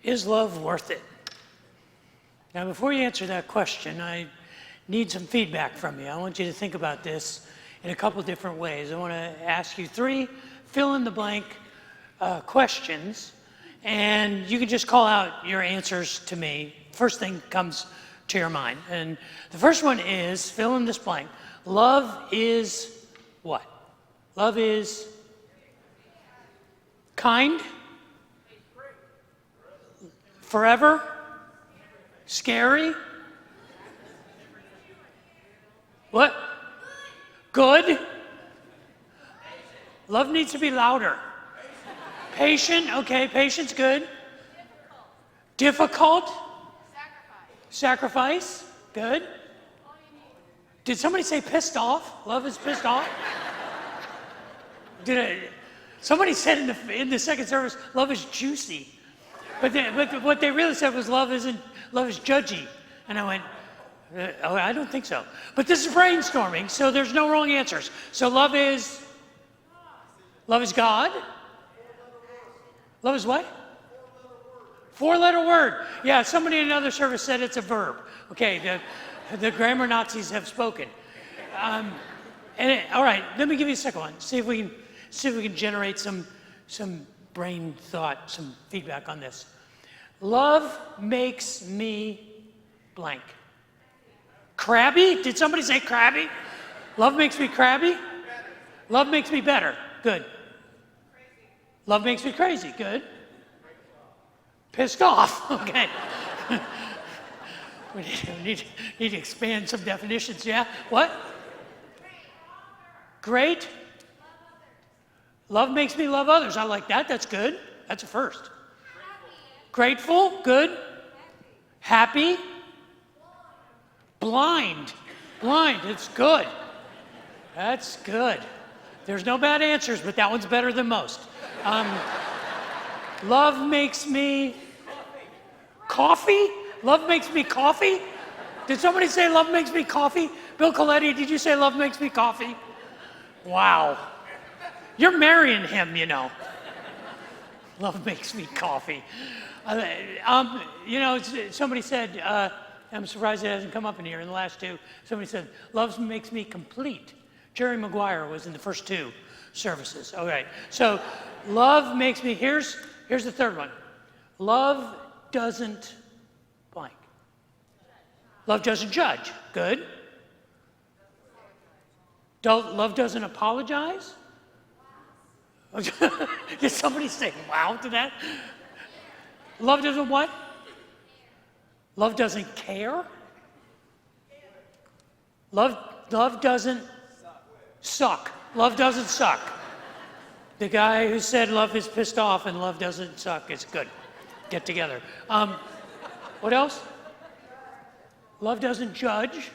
Is love worth it? Now, before you answer that question, I need some feedback from you. I want you to think about this in a couple different ways. I want to ask you 3 fill-in-the-blank questions, and you can just call out your answers to me. First thing comes to your mind. And the first one is, fill in this blank. Love is what? Love is kind, forever, scary, what? Good. Love needs to be louder. Patient, okay, patience, good. Difficult. Sacrifice, good. Did somebody say pissed off? Love is pissed off? Somebody said in the second service, love is juicy. But what they really said was love is judgy. And I went, oh, I don't think so. But this is brainstorming, so there's no wrong answers. So love is God. Love is what? 4-letter word. Yeah, somebody in another service said it's a verb. Okay, the grammar Nazis have spoken. All right, let me give you a second one. See if we can generate some brain thought, some feedback on this. Love makes me blank. Crabby? Did somebody say crabby? Love makes me crabby? Love makes me better. Good. Love makes me crazy. Good. Pissed off. Okay. we need to expand some definitions. Yeah? What? Great. Love makes me love others. I like that. That's good. That's a first. Grateful. Good. Happy. Blind. Blind. It's good. That's good. There's no bad answers, but that one's better than most. Love makes me coffee? Love makes me coffee? Did somebody say love makes me coffee? Bill Coletti, did you say love makes me coffee? Wow. You're marrying him, you know. Love makes me coffee. Somebody said, I'm surprised it hasn't come up in here in the last 2. Somebody said, love makes me complete. Jerry Maguire was in the first 2 services. All right. So love makes me, here's the third one. Love doesn't blank. Love doesn't judge. Good. Love doesn't apologize. Did somebody say wow to that? Love doesn't what? Love doesn't care. Love doesn't suck. Love doesn't suck. The guy who said love is pissed off and love doesn't suck is good. Get together. What else? Love doesn't judge.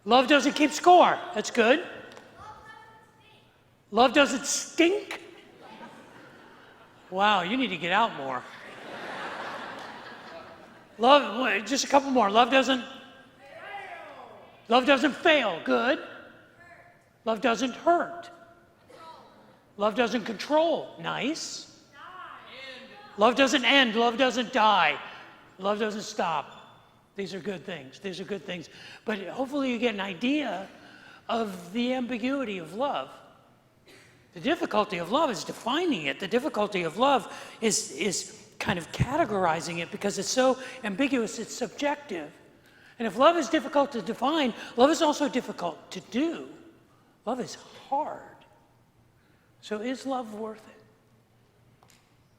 Love doesn't keep score. That's good. Love doesn't stink. Wow, you need to get out more. Love, just a couple more. Love doesn't fail. Good. Love doesn't hurt. Love doesn't control. Nice. Love doesn't end. Love doesn't die. Love doesn't stop. These are good things. These are good things. But hopefully you get an idea of the ambiguity of love. The difficulty of love is defining it. The difficulty of love is kind of categorizing it because it's so ambiguous, it's subjective. And if love is difficult to define, love is also difficult to do. Love is hard. So is love worth it?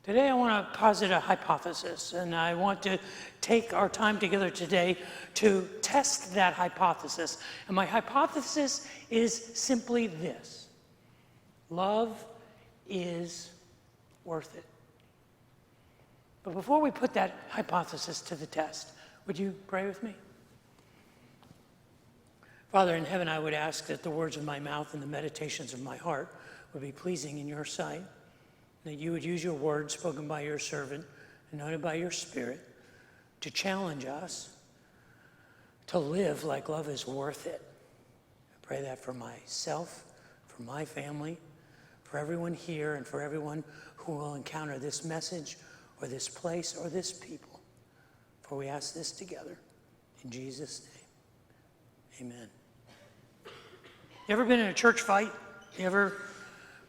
Today I want to posit a hypothesis, and I want to take our time together today to test that hypothesis. And my hypothesis is simply this: love is worth it. But before we put that hypothesis to the test, would you pray with me? Father in heaven, I would ask that the words of my mouth and the meditations of my heart would be pleasing in your sight, that you would use your words spoken by your servant, anointed by your Spirit, to challenge us to live like love is worth it. I pray that for myself, for my family, for everyone here, and for everyone who will encounter this message or this place or this people. For we ask this together in Jesus' name. Amen. You ever been in a church fight? You ever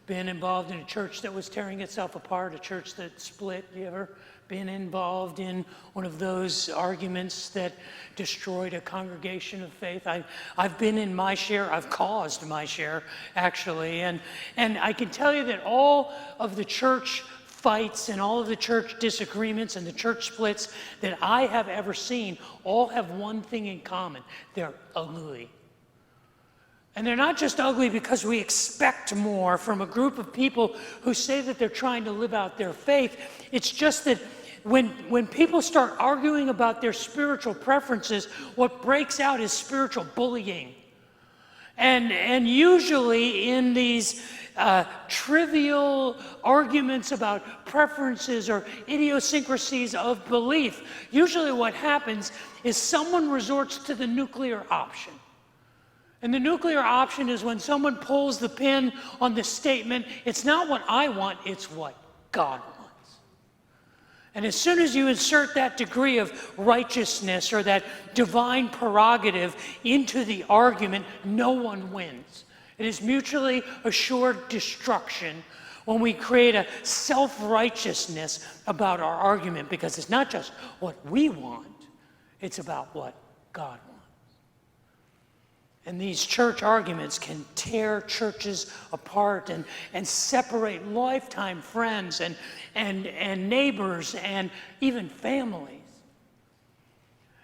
been involved in a church that was tearing itself apart, a church that split? You ever been involved in one of those arguments that destroyed a congregation of faith? I've been in my share. I've caused my share, actually. And I can tell you that all of the church fights and all of the church disagreements and the church splits that I have ever seen all have one thing in common. They're ugly. And they're not just ugly because we expect more from a group of people who say that they're trying to live out their faith. It's just that when people start arguing about their spiritual preferences, what breaks out is spiritual bullying. And usually in these trivial arguments about preferences or idiosyncrasies of belief, usually what happens is someone resorts to the nuclear option. And the nuclear option is when someone pulls the pin on the statement, it's not what I want, it's what God wants. And as soon as you insert that degree of righteousness or that divine prerogative into the argument, no one wins. It is mutually assured destruction when we create a self-righteousness about our argument, because it's not just what we want, it's about what God wants. And these church arguments can tear churches apart and separate lifetime friends and neighbors and even families.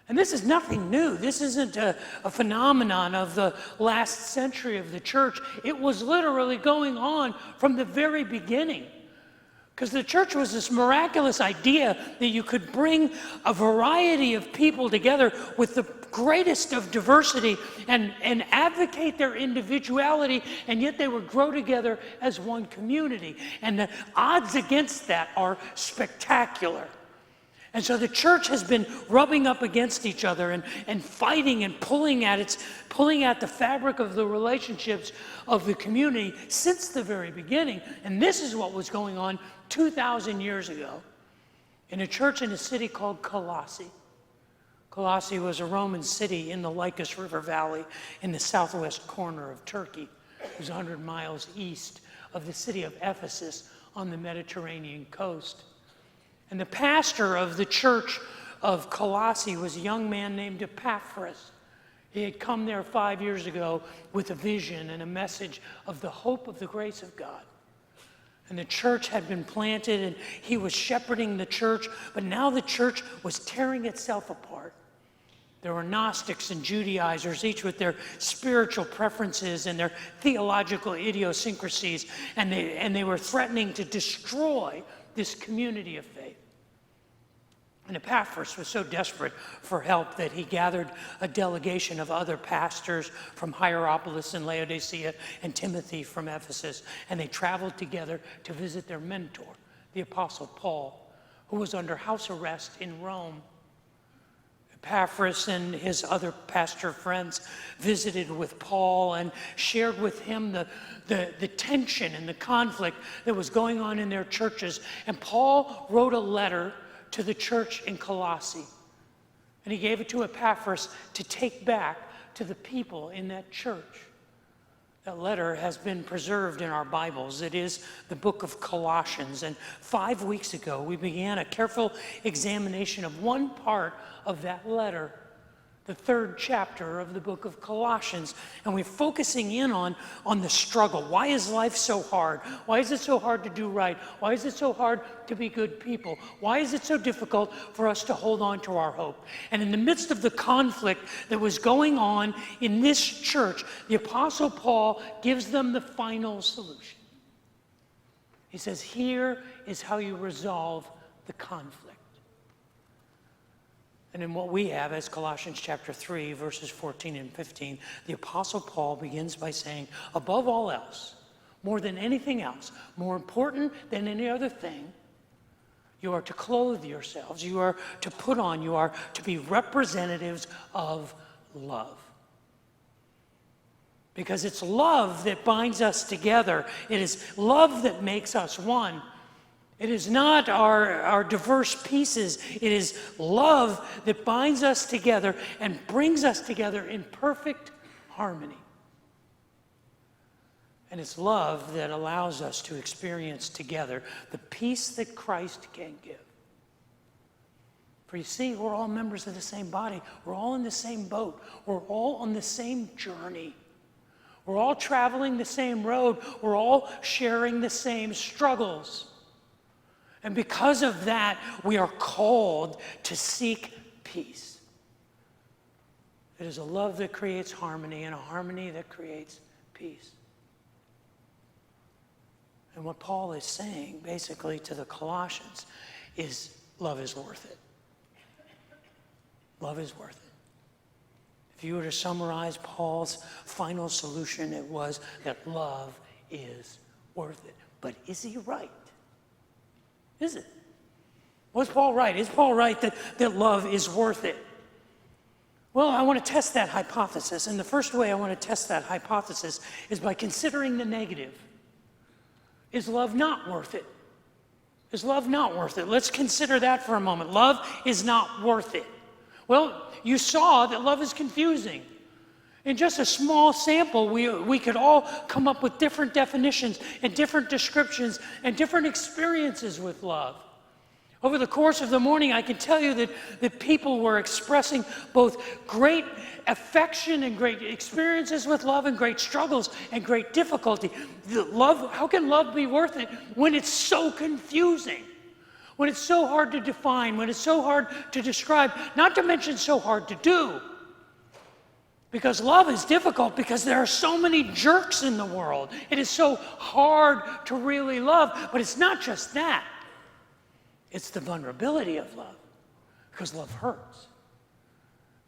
And this is nothing new. This isn't a phenomenon of the last century of the church. It was literally going on from the very beginning. Because the church was this miraculous idea that you could bring a variety of people together with the greatest of diversity and advocate their individuality, and yet they would grow together as one community. And the odds against that are spectacular. And so the church has been rubbing up against each other and fighting and pulling at the fabric of the relationships of the community since the very beginning. And this is what was going on 2,000 years ago in a church in a city called Colossae. Colossae was a Roman city in the Lycus River Valley in the southwest corner of Turkey. It was 100 miles east of the city of Ephesus on the Mediterranean coast. And the pastor of the church of Colossae was a young man named Epaphras. He had come there 5 years ago with a vision and a message of the hope of the grace of God. And the church had been planted, and he was shepherding the church, but now the church was tearing itself apart. There were Gnostics and Judaizers, each with their spiritual preferences and their theological idiosyncrasies, and they were threatening to destroy this community of faith. And Epaphras was so desperate for help that he gathered a delegation of other pastors from Hierapolis and Laodicea and Timothy from Ephesus, and they traveled together to visit their mentor, the Apostle Paul, who was under house arrest in Rome. Epaphras and his other pastor friends visited with Paul and shared with him the tension and the conflict that was going on in their churches. And Paul wrote a letter to the church in Colossae. And he gave it to Epaphras to take back to the people in that church. That letter has been preserved in our Bibles. It is the book of Colossians. And 5 weeks ago, we began a careful examination of one part of that letter, the 3rd chapter of the book of Colossians. And we're focusing in on the struggle. Why is life so hard? Why is it so hard to do right? Why is it so hard to be good people? Why is it so difficult for us to hold on to our hope? And in the midst of the conflict that was going on in this church, the Apostle Paul gives them the final solution. He says, here is how you resolve the conflict. And in what we have as Colossians chapter 3, verses 14 and 15, the Apostle Paul begins by saying, above all else, more than anything else, more important than any other thing, you are to clothe yourselves, you are to put on, you are to be representatives of love. Because it's love that binds us together. It is love that makes us one. It is not our diverse pieces. It is love that binds us together and brings us together in perfect harmony. And it's love that allows us to experience together the peace that Christ can give. For you see, we're all members of the same body. We're all in the same boat. We're all on the same journey. We're all traveling the same road. We're all sharing the same struggles. And because of that, we are called to seek peace. It is a love that creates harmony and a harmony that creates peace. And what Paul is saying, basically, to the Colossians is love is worth it. Love is worth it. If you were to summarize Paul's final solution, it was that love is worth it. But is he right? Is it? Was Paul right? Is Paul right that love is worth it? Well, I want to test that hypothesis. And the first way I want to test that hypothesis is by considering the negative. Is love not worth it? Is love not worth it? Let's consider that for a moment. Love is not worth it. Well, you saw that love is confusing. In just a small sample, we could all come up with different definitions and different descriptions and different experiences with love. Over the course of the morning, I can tell you that people were expressing both great affection and great experiences with love and great struggles and great difficulty. How can love be worth it when it's so confusing? When it's so hard to define, when it's so hard to describe, not to mention so hard to do. Because love is difficult because there are so many jerks in the world. It is so hard to really love, but it's not just that. It's the vulnerability of love, because love hurts.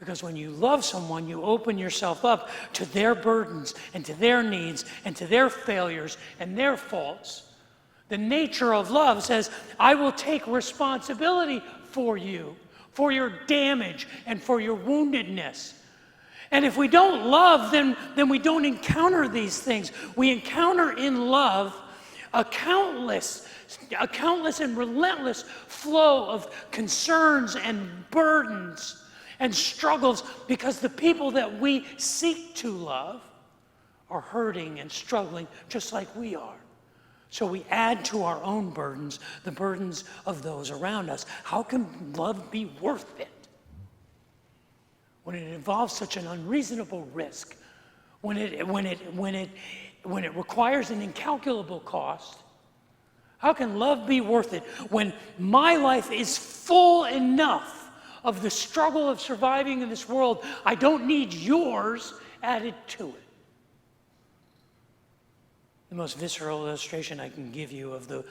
Because when you love someone, you open yourself up to their burdens and to their needs and to their failures and their faults. The nature of love says, I will take responsibility for you, for your damage and for your woundedness. And if we don't love, then we don't encounter these things. We encounter in love a countless and relentless flow of concerns and burdens and struggles, because the people that we seek to love are hurting and struggling just like we are. So we add to our own burdens the burdens of those around us. How can love be worth it when it involves such an unreasonable risk, when it requires an incalculable cost? How can love be worth it when my life is full enough of the struggle of surviving in this world? I don't need yours added to it. The most visceral illustration I can give you of the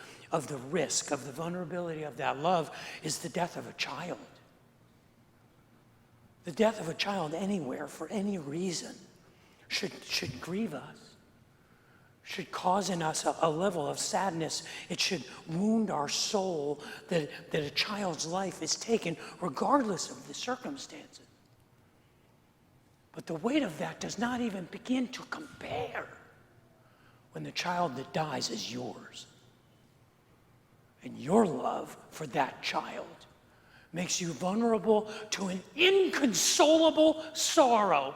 risk, of the vulnerability of that love, is the death of a child. The death of a child anywhere for any reason should grieve us, should cause in us a level of sadness. It should wound our soul that a child's life is taken regardless of the circumstances. But the weight of that does not even begin to compare when the child that dies is yours. And your love for that child makes you vulnerable to an inconsolable sorrow,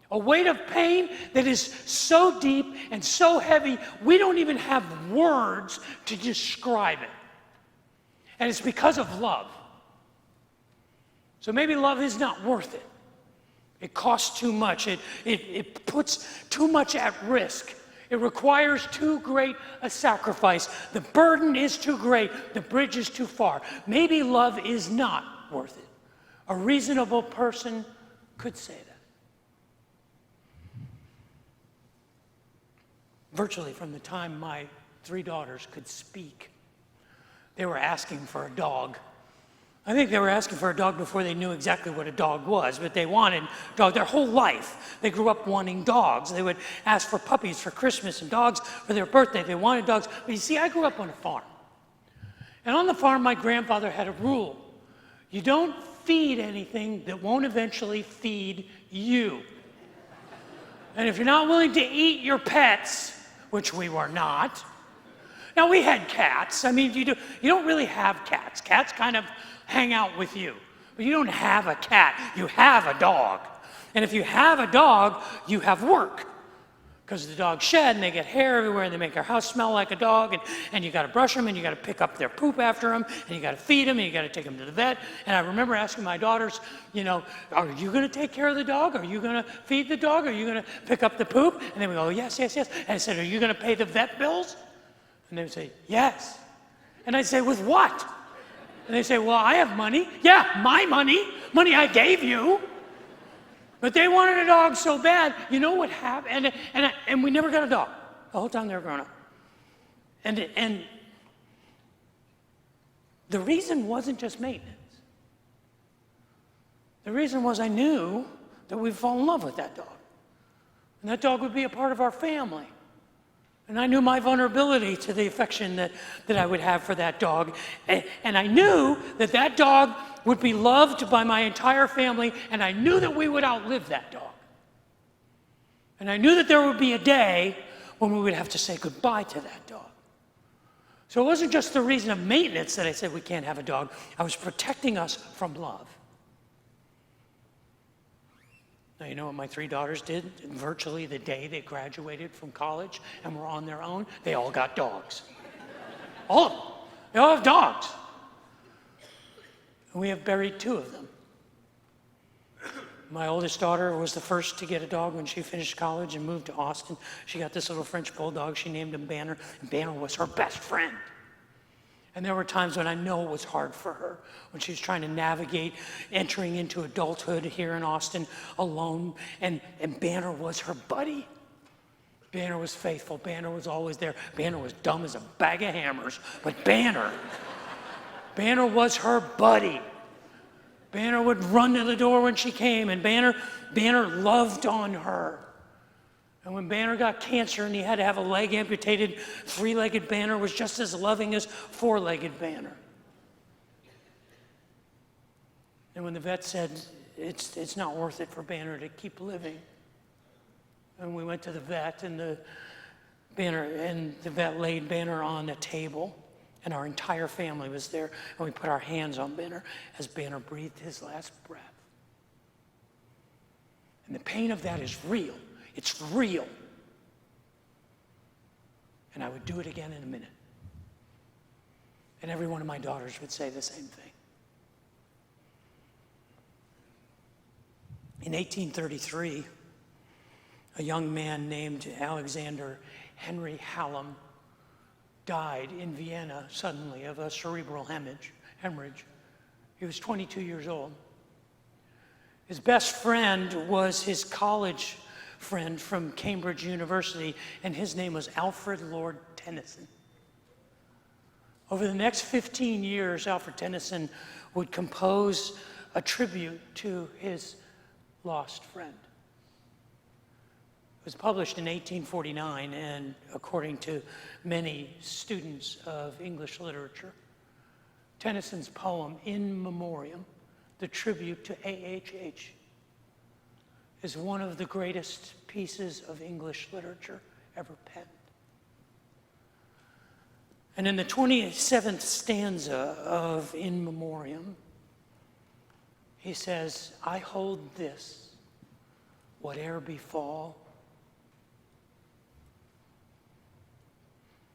a weight of pain that is so deep and so heavy, we don't even have words to describe it. And it's because of love. So maybe love is not worth it. It costs too much. It puts too much at risk. It requires too great a sacrifice. The burden is too great. The bridge is too far. Maybe love is not worth it. A reasonable person could say that. Virtually from the time my 3 daughters could speak, they were asking for a dog. I think they were asking for a dog before they knew exactly what a dog was, but they wanted a dog their whole life. They grew up wanting dogs. They would ask for puppies for Christmas and dogs for their birthday. They wanted dogs. But you see, I grew up on a farm. And on the farm, my grandfather had a rule. You don't feed anything that won't eventually feed you. And if you're not willing to eat your pets, which we were not, Now, we had cats. I mean, you don't really have cats. Cats kind of hang out with you. But you don't have a cat. You have a dog. And if you have a dog, you have work. Because the dogs shed and they get hair everywhere and they make our house smell like a dog, and you got to brush them and you got to pick up their poop after them and you got to feed them and you got to take them to the vet. And I remember asking my daughters, are you going to take care of the dog? Are you going to feed the dog? Are you going to pick up the poop? And they would go, yes, yes, yes. And I said, are you going to pay the vet bills? And they would say, yes. And I'd say, with what? And they'd say, well, I have money. Yeah, my money I gave you. But they wanted a dog so bad. You know what happened? And we never got a dog the whole time they were growing up. And the reason wasn't just maintenance. The reason was I knew that we'd fall in love with that dog. And that dog would be a part of our family. And I knew my vulnerability to the affection that I would have for that dog. And I knew that that dog would be loved by my entire family, and I knew that we would outlive that dog. And I knew that there would be a day when we would have to say goodbye to that dog. So it wasn't just the reason of maintenance that I said we can't have a dog. I was protecting us from love. Now, you know what my 3 daughters did? Virtually the day they graduated from college and were on their own, they all got dogs. All of them. They all have dogs. And we have buried 2 of them. My oldest daughter was the first to get a dog when she finished college and moved to Austin. She got this little French bulldog. She named him Banner, and Banner was her best friend. And there were times when I know it was hard for her, when she was trying to navigate entering into adulthood here in Austin alone, and Banner was her buddy. Banner was faithful. Banner was always there. Banner was dumb as a bag of hammers, but Banner was her buddy. Banner would run to the door when she came, and Banner loved on her. And when Banner got cancer and he had to have a leg amputated, 3-legged Banner was just as loving as 4-legged Banner. And when the vet said, it's not worth it for Banner to keep living, and we went to the vet, and the vet laid Banner on a table, and our entire family was there, and we put our hands on Banner as Banner breathed his last breath. And the pain of that is real. It's real. And I would do it again in a minute. And every one of my daughters would say the same thing. In 1833, a young man named Alexander Henry Hallam died in Vienna suddenly of a cerebral hemorrhage. He was 22 years old. His best friend was his college friend from Cambridge University, and his name was Alfred Lord Tennyson. Over the next 15 years, Alfred Tennyson would compose a tribute to his lost friend. It was published in 1849, and according to many students of English literature, Tennyson's poem, In Memoriam, the tribute to A.H.H., is one of the greatest pieces of English literature ever penned. And in the 27th stanza of In Memoriam, he says, I hold this, whate'er befall.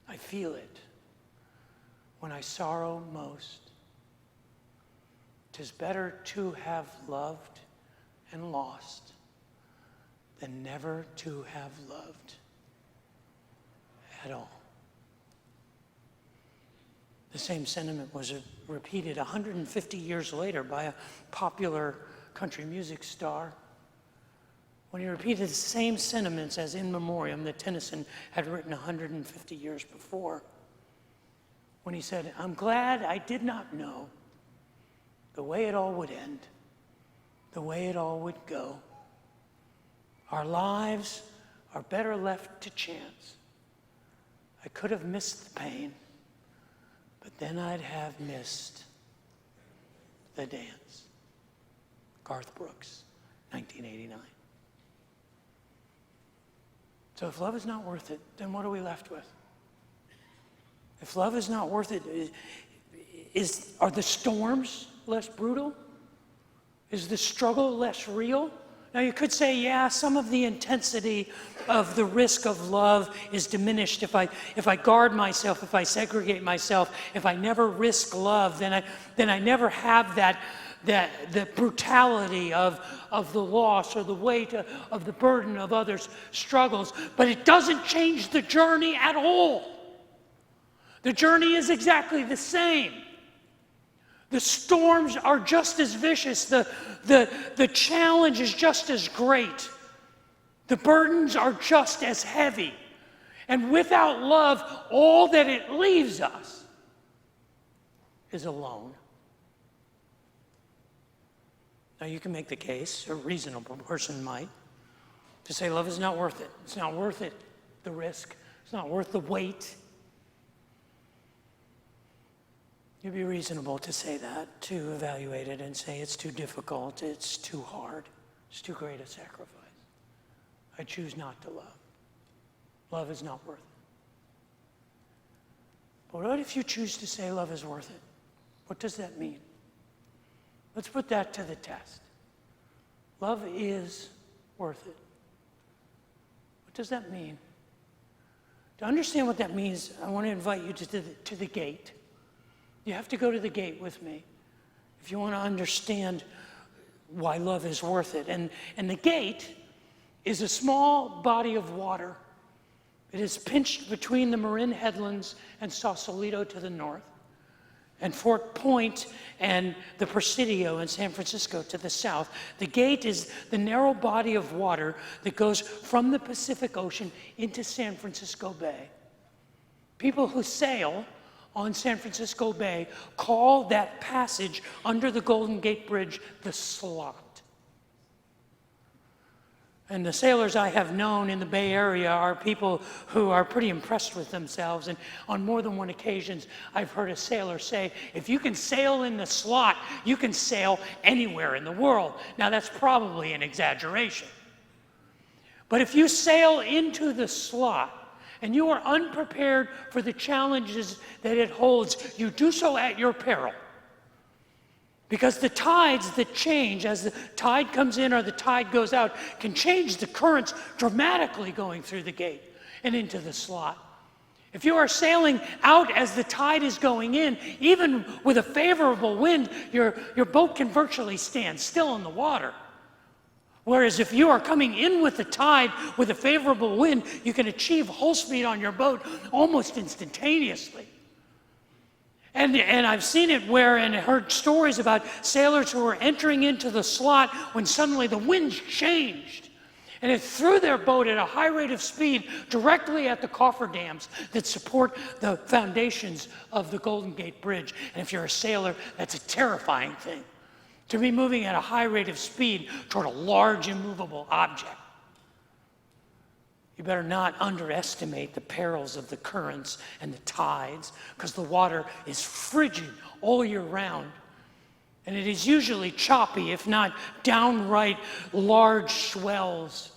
I feel it when I sorrow most. 'Tis better to have loved and lost than never to have loved at all. The same sentiment was repeated 150 years later by a popular country music star, when he repeated the same sentiments as In Memoriam that Tennyson had written 150 years before, when he said, I'm glad I did not know the way it all would end, the way it all would go. Our lives are better left to chance. I could have missed the pain, but then I'd have missed the dance. Garth Brooks, 1989. So if love is not worth it, then what are we left with? If love is not worth it, are the storms less brutal? Is the struggle less real? Now you could say, yeah, some of the intensity of the risk of love is diminished if I guard myself, if I segregate myself, if I never risk love, then I never have the brutality of the loss or the weight of the burden of others' struggles. But it doesn't change the journey at all. The journey is exactly the same. The storms are just as vicious. The challenge is just as great. The burdens are just as heavy. And without love, all that it leaves us is alone. Now you can make the case, a reasonable person might, to say love is not worth it. It's not worth it, the risk. It's not worth the weight. You'd be reasonable to say that, to evaluate it and say it's too difficult, it's too hard, it's too great a sacrifice. I choose not to love. Love is not worth it. But what if you choose to say love is worth it? What does that mean? Let's put that to the test. Love is worth it. What does that mean? To understand what that means, I want to invite you to the gate. You have to go to the gate with me if you want to understand why love is worth it. And the gate is a small body of water. It is pinched between the Marin Headlands and Sausalito to the north, and Fort Point and the Presidio in San Francisco to the south. The gate is the narrow body of water that goes from the Pacific Ocean into San Francisco Bay. People who sail on San Francisco Bay call that passage under the Golden Gate Bridge the slot. And the sailors I have known in the Bay Area are people who are pretty impressed with themselves. And on more than one occasion, I've heard a sailor say, if you can sail in the slot, you can sail anywhere in the world. Now that's probably an exaggeration. But if you sail into the slot, and you are unprepared for the challenges that it holds, you do so at your peril. Because the tides that change as the tide comes in or the tide goes out can change the currents dramatically going through the gate and into the slot. If you are sailing out as the tide is going in, even with a favorable wind, your boat can virtually stand still in the water. Whereas if you are coming in with the tide with a favorable wind, you can achieve hull speed on your boat almost instantaneously. And I've seen it where, and heard stories about sailors who were entering into the slot when suddenly the winds changed. And it threw their boat at a high rate of speed directly at the cofferdams that support the foundations of the Golden Gate Bridge. And if you're a sailor, that's a terrifying thing, to be moving at a high rate of speed toward a large immovable object. You better not underestimate the perils of the currents and the tides, because the water is frigid all year round. And it is usually choppy, if not downright large swells.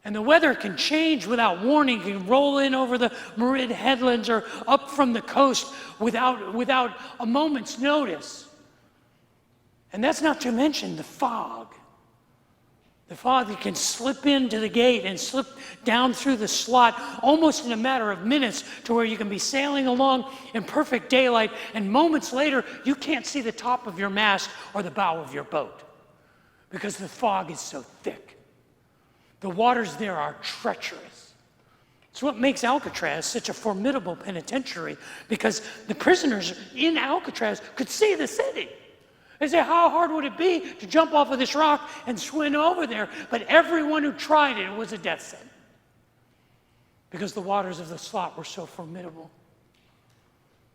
And the weather can change without warning. It can roll in over the Marin Headlands or up from the coast without a moment's notice. And that's not to mention the fog. The fog that can slip into the gate and slip down through the slot almost in a matter of minutes, to where you can be sailing along in perfect daylight, and moments later you can't see the top of your mast or the bow of your boat because the fog is so thick. The waters there are treacherous. It's what makes Alcatraz such a formidable penitentiary, because the prisoners in Alcatraz could see the city. They say, how hard would it be to jump off of this rock and swim over there? But everyone who tried it was a death sentence, because the waters of the slot were so formidable.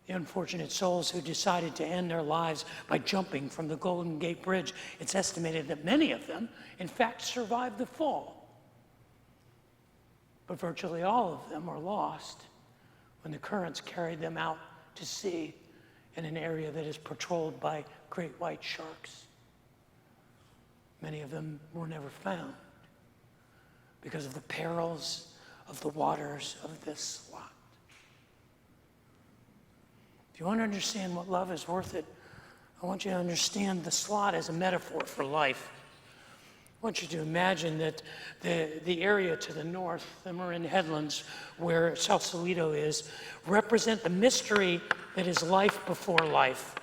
The unfortunate souls who decided to end their lives by jumping from the Golden Gate Bridge, it's estimated that many of them, in fact, survived the fall. But virtually all of them were lost when the currents carried them out to sea in an area that is patrolled by great white sharks. Many of them were never found because of the perils of the waters of this slot. you want to understand what love is worth it, I want you to understand the slot as a metaphor for life. I want you to imagine that the area to the north, the Marin Headlands, where Sausalito is, represent the mystery that is life before life.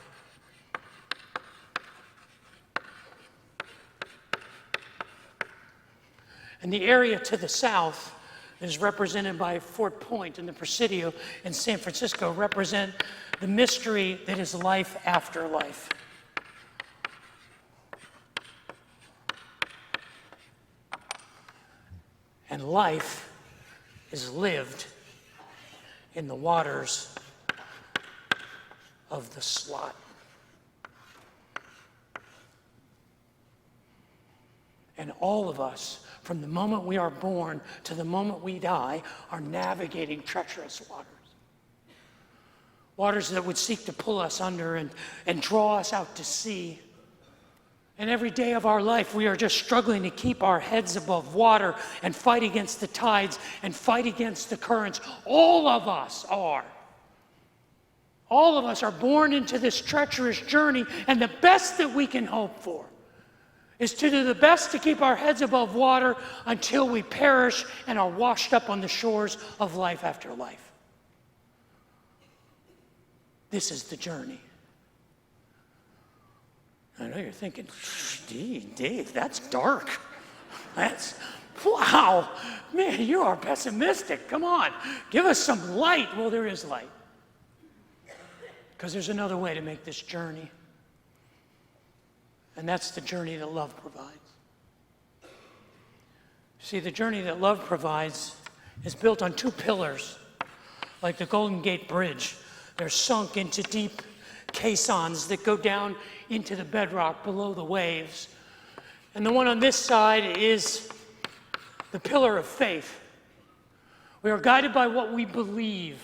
And the area to the south is represented by Fort Point and the Presidio in San Francisco represent the mystery that is life after life. And life is lived in the waters of the slot. And all of us, from the moment we are born to the moment we die, are navigating treacherous waters. Waters that would seek to pull us under and draw us out to sea. And every day of our life, we are just struggling to keep our heads above water and fight against the tides and fight against the currents. All of us are. All of us are born into this treacherous journey, and the best that we can hope for is to do the best to keep our heads above water until we perish and are washed up on the shores of life after life. This is the journey. I know you're thinking, Dave, that's dark. Wow, man, you are pessimistic. Come on, give us some light. Well, there is light. Because there's another way to make this journey. And that's the journey that love provides. See, the journey that love provides is built on two pillars, like the Golden Gate Bridge. They're sunk into deep caissons that go down into the bedrock below the waves. And the one on this side is the pillar of faith. We are guided by what we believe.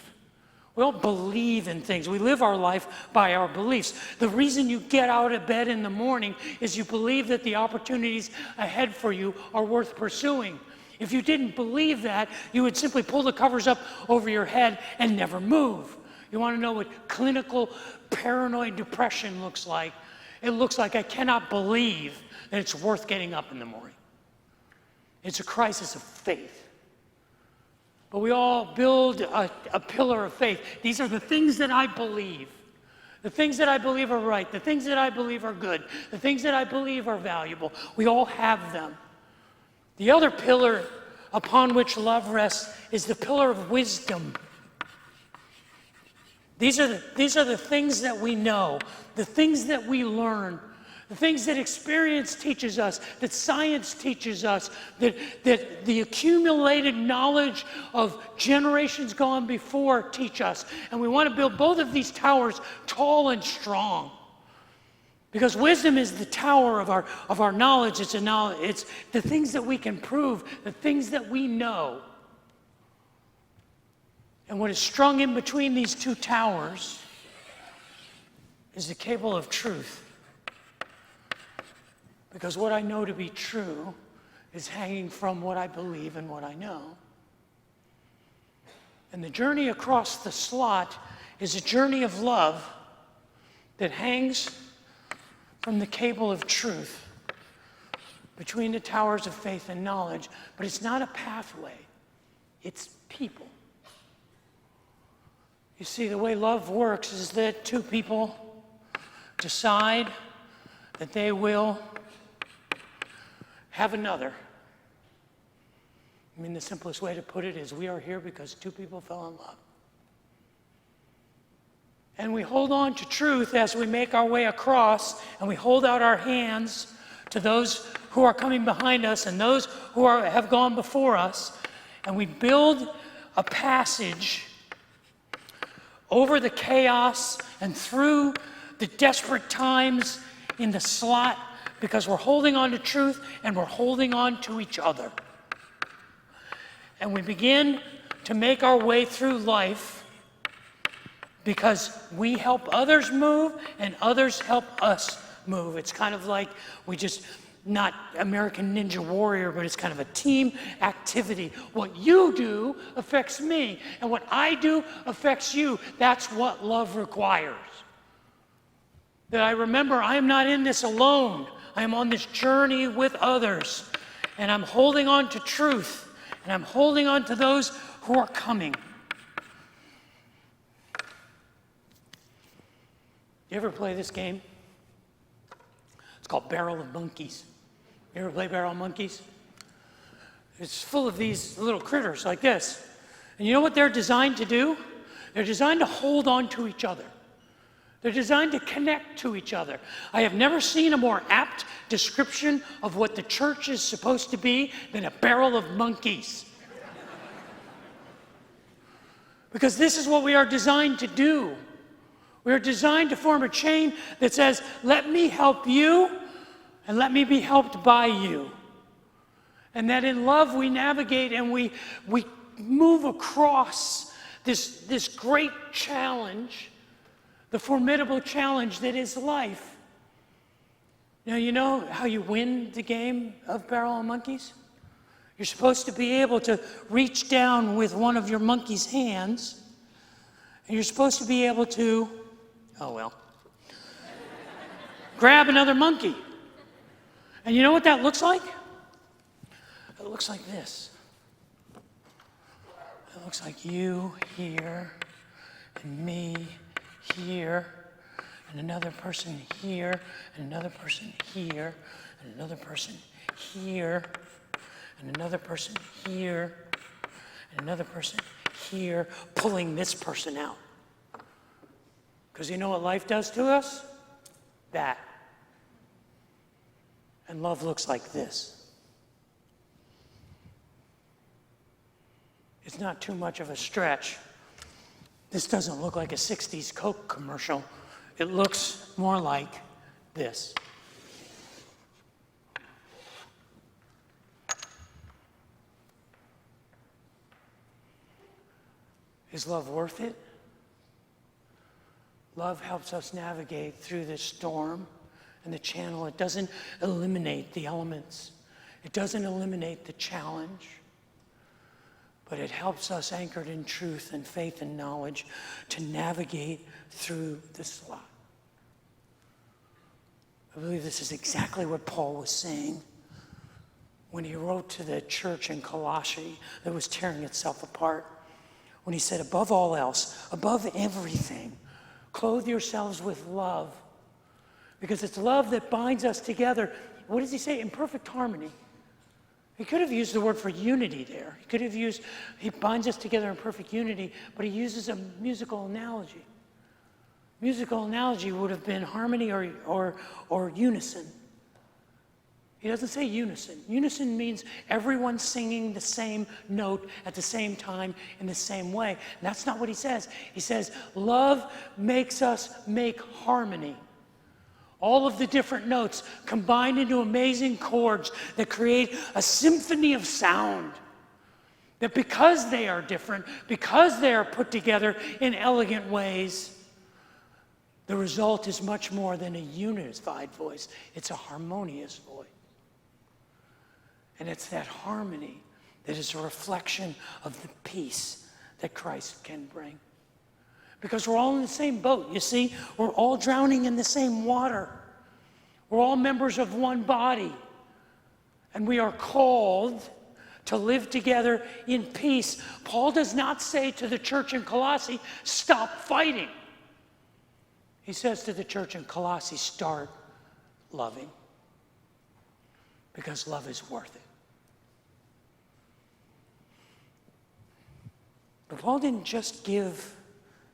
We don't believe in things. We live our life by our beliefs. The reason you get out of bed in the morning is you believe that the opportunities ahead for you are worth pursuing. If you didn't believe that, you would simply pull the covers up over your head and never move. You want to know what clinical paranoid depression looks like? It looks like I cannot believe that it's worth getting up in the morning. It's a crisis of faith. But we all build a pillar of faith. These are the things that I believe. The things that I believe are right. The things that I believe are good. The things that I believe are valuable. We all have them. The other pillar upon which love rests is the pillar of wisdom. These are the things that we know, the things that we learn, the things that experience teaches us, that science teaches us, that the accumulated knowledge of generations gone before teach us. And we want to build both of these towers tall and strong. Because wisdom is the tower of our knowledge. It's the things that we can prove, the things that we know. And what is strung in between these two towers is the cable of truth. Because what I know to be true is hanging from what I believe and what I know. And the journey across the slot is a journey of love that hangs from the cable of truth between the towers of faith and knowledge. But it's not a pathway, it's people. You see, the way love works is that two people decide that they will have another. I mean, the simplest way to put it is we are here because two people fell in love. And we hold on to truth as we make our way across, and we hold out our hands to those who are coming behind us and those who have gone before us, and we build a passage over the chaos and through the desperate times in the slot, because we're holding on to truth and we're holding on to each other. And we begin to make our way through life because we help others move and others help us move. It's kind of like we just not American Ninja Warrior, but it's kind of a team activity. What you do affects me, and what I do affects you. That's what love requires. That I remember I am not in this alone. I am on this journey with others, and I'm holding on to truth, and I'm holding on to those who are coming. You ever play this game? It's called Barrel of Monkeys. You ever play Barrel of Monkeys? It's full of these little critters like this. And you know what they're designed to do? They're designed to hold on to each other. They're designed to connect to each other. I have never seen a more apt description of what the church is supposed to be than a barrel of monkeys. Because this is what we are designed to do. We are designed to form a chain that says, let me help you and let me be helped by you. And that in love we navigate and we move across this great challenge, the formidable challenge that is life. Now, you know how you win the game of Barrel of Monkeys? You're supposed to be able to reach down with one of your monkey's hands, and you're supposed to be able to, grab another monkey. And you know what that looks like? It looks like this. It looks like you here, and me here, and another person here, and another person here, and another person here, and another person here, and another person here, pulling this person out. Because you know what life does to us? That. And love looks like this. It's not too much of a stretch. This doesn't look like a 60s Coke commercial. It looks more like this. Is love worth it? Love helps us navigate through this storm and the channel. It doesn't eliminate the elements. It doesn't eliminate the challenge. But it helps us, anchored in truth and faith and knowledge, to navigate through the slot. I believe this is exactly what Paul was saying when he wrote to the church in Colossae that was tearing itself apart. When he said, above all else, above everything, clothe yourselves with love. Because it's love that binds us together. What does he say? In perfect harmony. He could have used the word for unity there. He could have used, he binds us together in perfect unity, but he uses a musical analogy. Musical analogy would have been harmony or unison. He doesn't say unison. Unison means everyone singing the same note at the same time in the same way. And that's not what he says. He says, love makes us make harmony. All of the different notes combined into amazing chords that create a symphony of sound. That because they are different, because they are put together in elegant ways, the result is much more than a unified voice. It's a harmonious voice. And it's that harmony that is a reflection of the peace that Christ can bring. Because we're all in the same boat, you see? We're all drowning in the same water. We're all members of one body. And we are called to live together in peace. Paul does not say to the church in Colossae, stop fighting. He says to the church in Colossae, start loving. Because love is worth it. But Paul didn't just give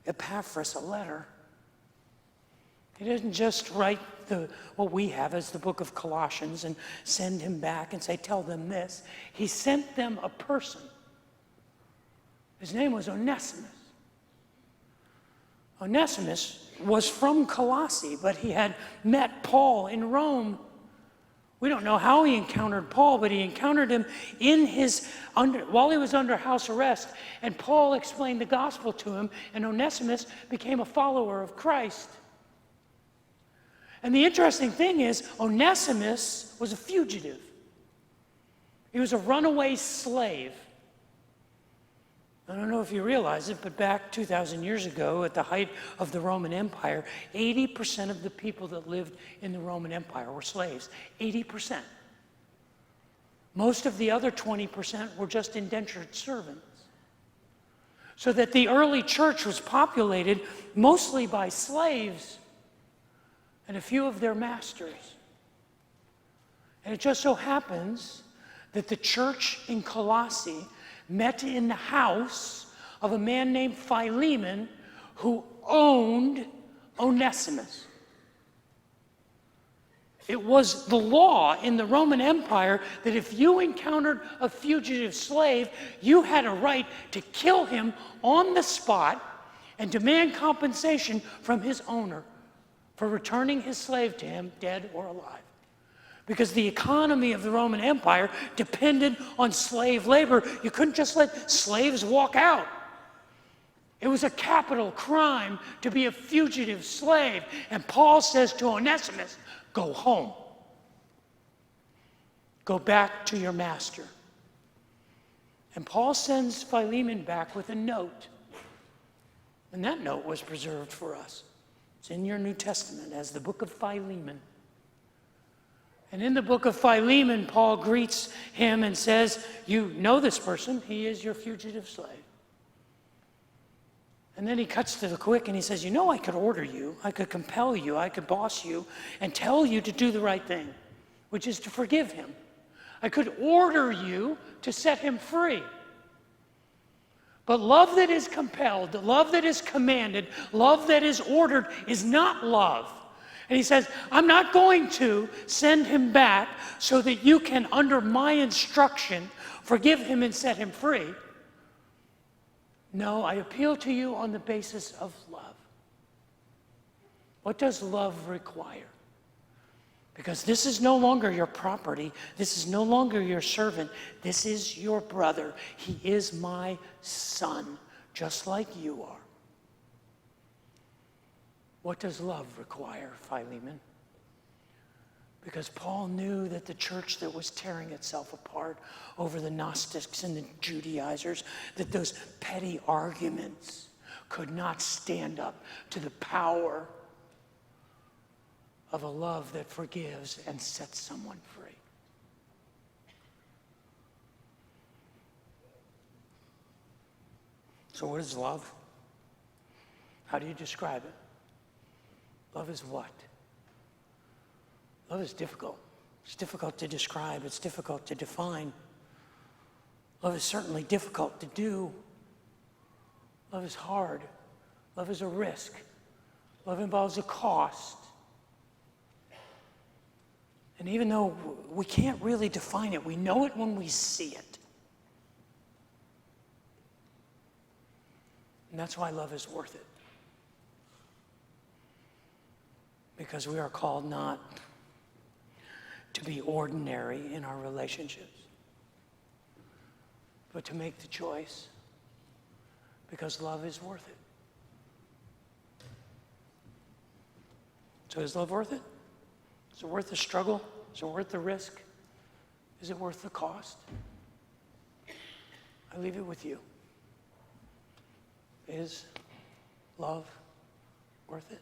Epaphras a letter. He didn't just write what we have as the book of Colossians and send him back and say, tell them this. He sent them a person. His name was Onesimus. Onesimus was from Colossae, but he had met Paul in Rome. We don't know how he encountered Paul, but he encountered him while he was under house arrest, and Paul explained the gospel to him, and Onesimus became a follower of Christ. And the interesting thing is, Onesimus was a fugitive. He was a runaway slave. I don't know if you realize it, but back 2,000 years ago, at the height of the Roman Empire, 80% of the people that lived in the Roman Empire were slaves. 80%. Most of the other 20% were just indentured servants. So that the early church was populated mostly by slaves and a few of their masters. And it just so happens that the church in Colossae met in the house of a man named Philemon who owned Onesimus. It was the law in the Roman Empire that if you encountered a fugitive slave, you had a right to kill him on the spot and demand compensation from his owner for returning his slave to him, dead or alive. Because the economy of the Roman Empire depended on slave labor. You couldn't just let slaves walk out. It was a capital crime to be a fugitive slave. And Paul says to Onesimus, go home. Go back to your master. And Paul sends Philemon back with a note. And that note was preserved for us. It's in your New Testament as the book of Philemon. And in the book of Philemon, Paul greets him and says, you know this person, he is your fugitive slave. And then he cuts to the quick and he says, you know, I could order you, I could compel you, I could boss you and tell you to do the right thing, which is to forgive him. I could order you to set him free. But love that is compelled, love that is commanded, love that is ordered is not love. And he says, I'm not going to send him back so that you can, under my instruction, forgive him and set him free. No, I appeal to you on the basis of love. What does love require? Because this is no longer your property. This is no longer your servant. This is your brother. He is my son, just like you are. What does love require, Philemon? Because Paul knew that the church that was tearing itself apart over the Gnostics and the Judaizers, that those petty arguments could not stand up to the power of a love that forgives and sets someone free. So what is love? How do you describe it? Love is what? Love is difficult. It's difficult to describe. It's difficult to define. Love is certainly difficult to do. Love is hard. Love is a risk. Love involves a cost. And even though we can't really define it, we know it when we see it. And that's why love is worth it. Because we are called not to be ordinary in our relationships, but to make the choice because love is worth it. So is love worth it? Is it worth the struggle? Is it worth the risk? Is it worth the cost? I leave it with you. Is love worth it?